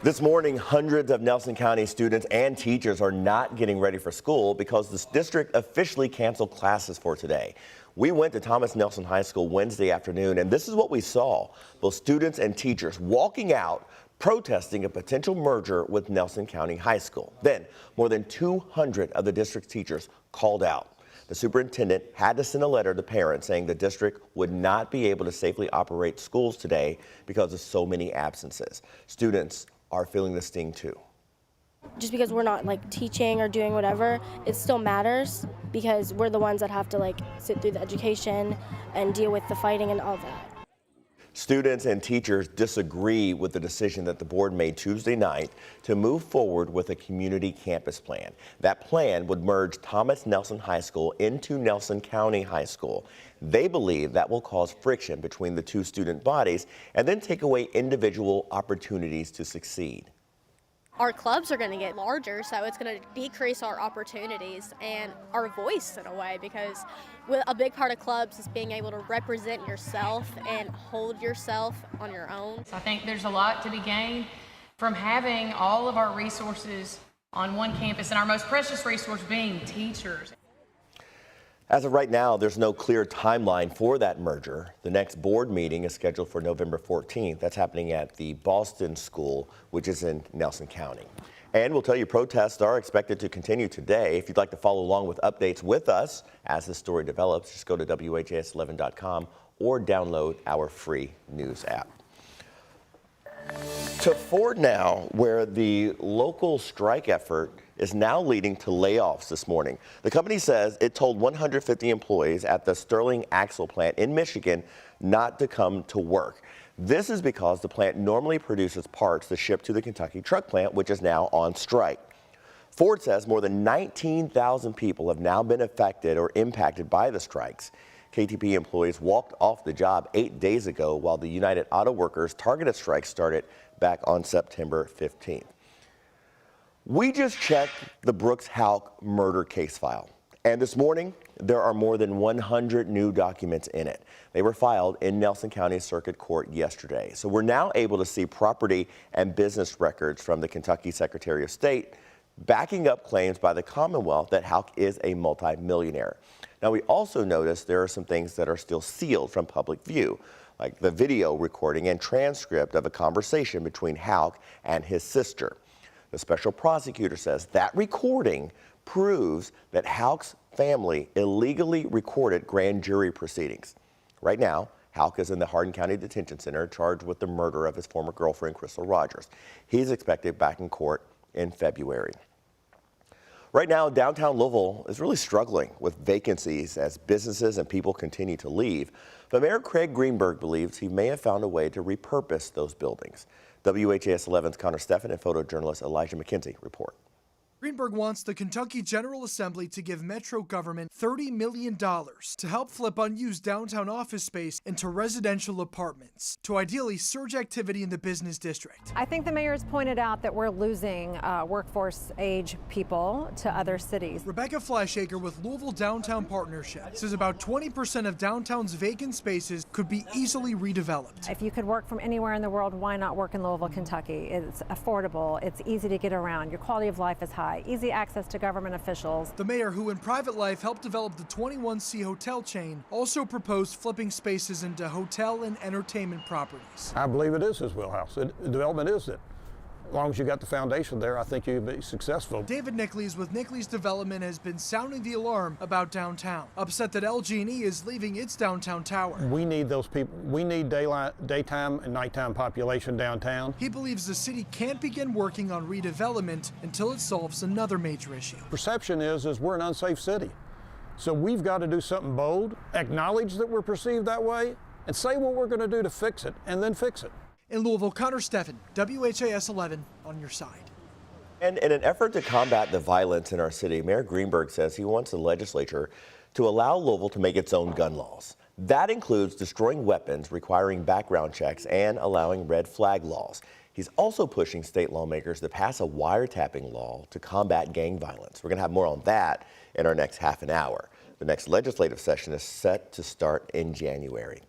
This morning, hundreds of Nelson County students and teachers are not getting ready for school because the district officially canceled classes for today. We went to Thomas Nelson High School Wednesday afternoon, and this is what we saw. Both students and teachers walking out, protesting a potential merger with Nelson County High School. Then, more than 200 of the district's teachers called out. The superintendent had to send a letter to parents saying the district would not be able to safely operate schools today because of so many absences. Students are feeling the sting too. Just because we're not teaching or doing whatever, it still matters because we're the ones that have to sit through the education and deal with the fighting and all that. Students and teachers disagree with the decision that the board made Tuesday night to move forward with a community campus plan. That plan would merge Thomas Nelson High School into Nelson County High School. They believe that will cause friction between the two student bodies and then take away individual opportunities to succeed. Our clubs are going to get larger, so it's going to decrease our opportunities and our voice in a way, because a big part of clubs is being able to represent yourself and hold yourself on your own. I think there's a lot to be gained from having all of our resources on one campus, and our most precious resource being teachers. As of right now, there's no clear timeline for that merger. The next board meeting is scheduled for November 14th. That's happening at the Boston School, which is in Nelson County. And we'll tell you protests are expected to continue today. If you'd like to follow along with updates with us as the story develops, just go to WHAS11.com or download our free news app. To Ford now, where the local strike effort is now leading to layoffs this morning. The company says it told 150 employees at the Sterling Axle plant in Michigan not to come to work. This is because the plant normally produces parts to ship to the Kentucky truck plant, which is now on strike. Ford says more than 19,000 people have now been affected or impacted by the strikes. KTP employees walked off the job 8 days ago, while the United Auto Workers targeted strike started back on September 15th. We just checked the Brooks Houck murder case file, and this morning there are more than 100 new documents in it. They were filed in Nelson County Circuit Court yesterday. So we're now able to see property and business records from the Kentucky Secretary of State backing up claims by the Commonwealth that Houck is a multimillionaire. Now, we also noticed there are some things that are still sealed from public view, like the video recording and transcript of a conversation between Houck and his sister. The special prosecutor says that recording proves that Houck's family illegally recorded grand jury proceedings. Right now, Houck is in the Hardin County Detention Center charged with the murder of his former girlfriend, Crystal Rogers. He's expected back in court in February. Right now, downtown Louisville is really struggling with vacancies as businesses and people continue to leave. But Mayor Craig Greenberg believes he may have found a way to repurpose those buildings. WHAS 11's Connor Steffen and photojournalist Elijah McKenzie report. Greenberg wants the Kentucky General Assembly to give Metro government $30 million to help flip unused downtown office space into residential apartments to ideally surge activity in the business district. I think the mayor has pointed out that we're losing workforce age people to other cities. Rebecca Flashaker with Louisville Downtown Partnership says about 20% of downtown's vacant spaces could be easily redeveloped. If you could work from anywhere in the world, why not work in Louisville, Kentucky? It's affordable, it's easy to get around, your quality of life is high. Easy access to government officials. The mayor, who in private life helped develop the 21C hotel chain, also proposed flipping spaces into hotel and entertainment properties. I believe it is his wheelhouse. Development is it. As long as you got the foundation there, I think you'll be successful. David Nickleys with Nickleys Development has been sounding the alarm about downtown, upset that LG&E is leaving its downtown tower. We need those people. We need daytime and nighttime population downtown. He believes the city can't begin working on redevelopment until it solves another major issue. Perception is we're an unsafe city. So we've got to do something bold, acknowledge that we're perceived that way, and say what we're going to do to fix it, and then fix it. In Louisville, Connor Steffen, WHAS 11 on your side. And in an effort to combat the violence in our city, Mayor Greenberg says he wants the legislature to allow Louisville to make its own gun laws. That includes destroying weapons, requiring background checks, and allowing red flag laws. He's also pushing state lawmakers to pass a wiretapping law to combat gang violence. We're going to have more on that in our next half an hour. The next legislative session is set to start in January.